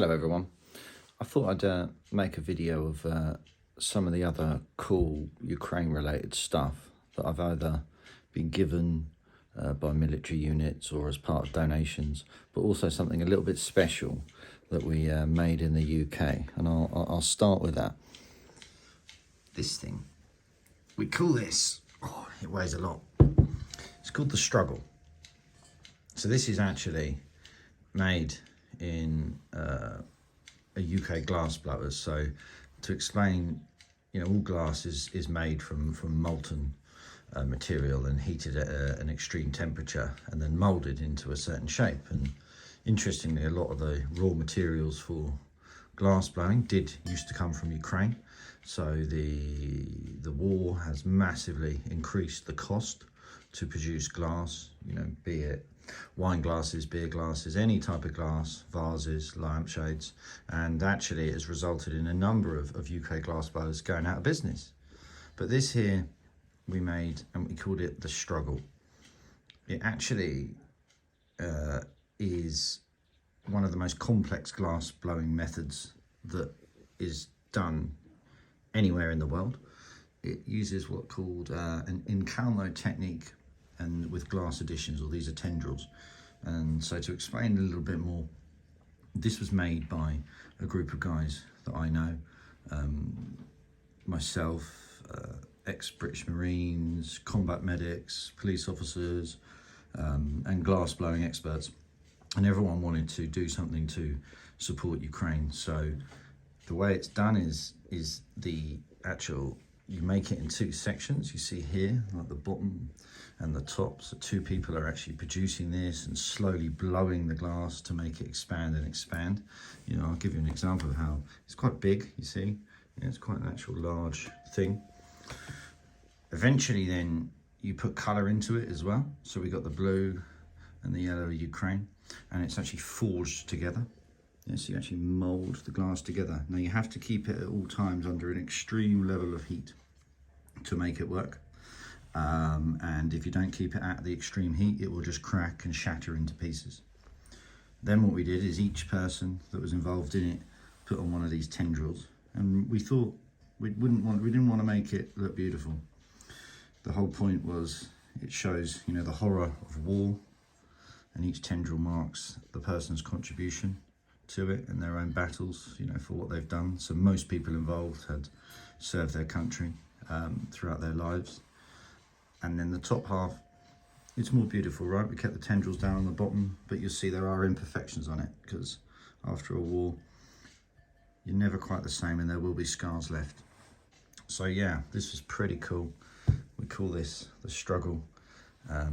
Hello everyone. I thought I'd make a video of some of the other cool Ukraine related stuff that I've either been given by military units or as part of donations, but also something a little bit special that we made in the UK, and I'll start with that. This thing, we call this, it weighs a lot, it's called the Struggle. So this is actually made in a UK glass blowers. So to explain, all glass is made from molten material and heated at an extreme temperature and then molded into a certain shape. And interestingly, a lot of the raw materials for glass blowing used to come from Ukraine. So the war has massively increased the cost to produce glass, be it wine glasses, beer glasses, any type of glass, vases, lampshades, and actually it has resulted in a number of UK glass blowers going out of business. But this here we made and we called it the Struggle. It actually is one of the most complex glass blowing methods that is done anywhere in the world. It uses what's called an incalmo technique, and with glass additions, or these are tendrils. And so to explain a little bit more, this was made by a group of guys that I know, myself, ex-British Marines, combat medics, police officers, and glass blowing experts. And everyone wanted to do something to support Ukraine. So the way it's done is the actual, you make it in two sections. You see here, like the bottom and the top. So two people are actually producing this and slowly blowing the glass to make it expand and expand. I'll give you an example of how it's quite big, you see. It's quite an actual large thing. Eventually then you put color into it as well. So we got the blue and the yellow of Ukraine, and it's actually forged together. So you actually mold the glass together. Now you have to keep it at all times under an extreme level of heat to make it work. And if you don't keep it at the extreme heat, it will just crack and shatter into pieces. Then what we did is each person that was involved in it put on one of these tendrils, and we thought we didn't want to make it look beautiful. The whole point was it shows, the horror of war, and each tendril marks the person's contribution to it and their own battles, for what they've done. So most people involved had served their country throughout their lives. And then the top half, it's more beautiful, right? We kept the tendrils down on the bottom, but you'll see there are imperfections on it, because after a war, you're never quite the same and there will be scars left. So yeah, this was pretty cool. We call this the Struggle. I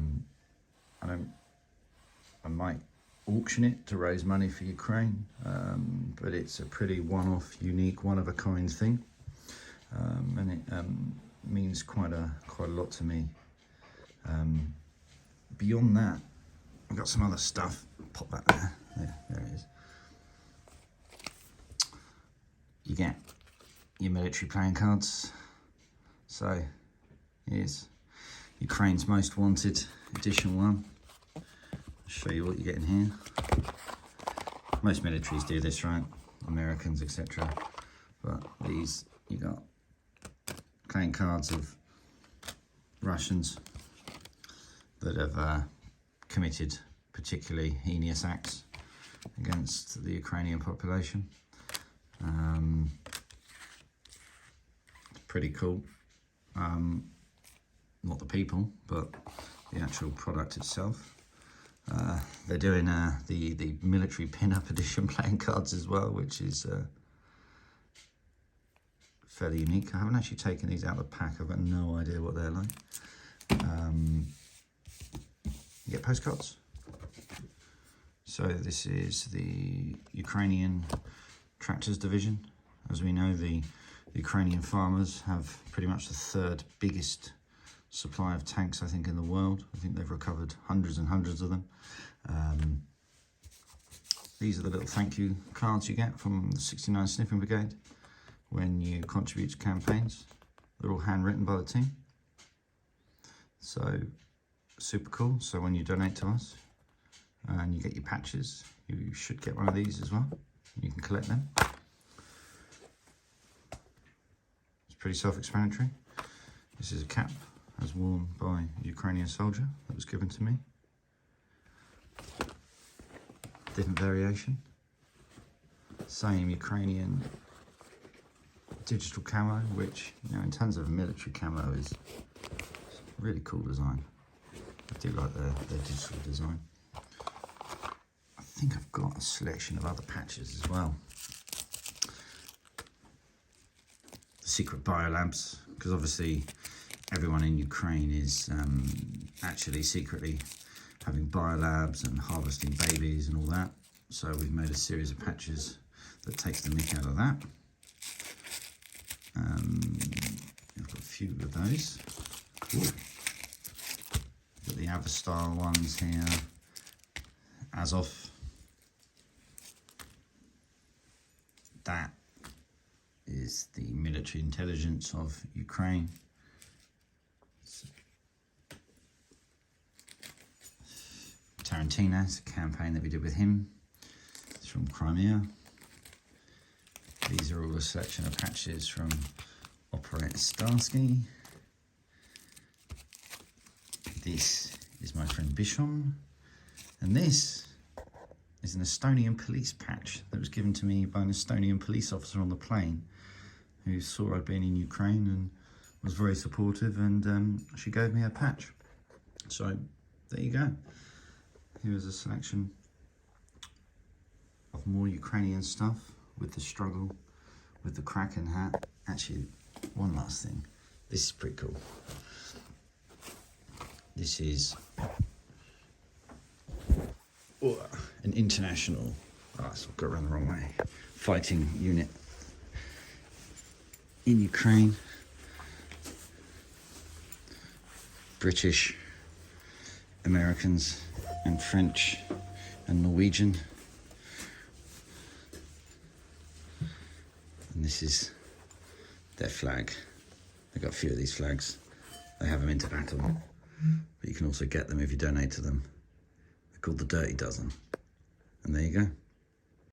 might auction it to raise money for Ukraine, but it's a pretty one-off, unique, one-of-a-kind thing, and it means quite a lot to me. Beyond that, I've got some other stuff. Pop that there. There it is. You get your military playing cards. So here's Ukraine's Most Wanted Edition 1. I'll show you what you get in here. Most militaries do this, right? Americans, etc. But these, you got playing cards of Russians that have committed particularly heinous acts against the Ukrainian population. Pretty cool. Not the people, but the actual product itself. They're doing the military pin-up edition playing cards as well, which is fairly unique. I haven't actually taken these out of the pack. I've got no idea what they're like. You get postcards. So this is the Ukrainian Tractors Division. As we know, the Ukrainian farmers have pretty much the third biggest supply of tanks, I think, in the world. I think they've recovered hundreds and hundreds of them. These are the little thank you cards you get from the 69 Sniffing Brigade when you contribute to campaigns. They're all handwritten by the team. So super cool. So when you donate to us and you get your patches, you should get one of these as well. You can collect them. It's pretty self-explanatory. This is a cap as worn by a Ukrainian soldier that was given to me. Different variation. Same Ukrainian digital camo, which, you know, in terms of military camo is a really cool design. I do like their digital design. I think I've got a selection of other patches as well. The secret biolabs, because obviously everyone in Ukraine is actually secretly having biolabs and harvesting babies and all that. So we've made a series of patches that takes the mick out of that. I've got a few of those. Ooh. Got the Avastar ones here. Azov. That is the military intelligence of Ukraine. Tarantino's a campaign that we did with him. It's from Crimea. These are all a selection of patches from Operator Starsky. This is my friend Bishom. And this is an Estonian police patch that was given to me by an Estonian police officer on the plane who saw I'd been in Ukraine and was very supportive, and she gave me a patch. So there you go. Here's a selection of more Ukrainian stuff with the struggle, with the Kraken hat. Actually, one last thing. This is pretty cool. This is an international, so I've got around the wrong way, fighting unit in Ukraine. British, Americans, and French, and Norwegian. And this is their flag. They've got a few of these flags. They have them into battle, but you can also get them if you donate to them. They're called the Dirty Dozen. And there you go.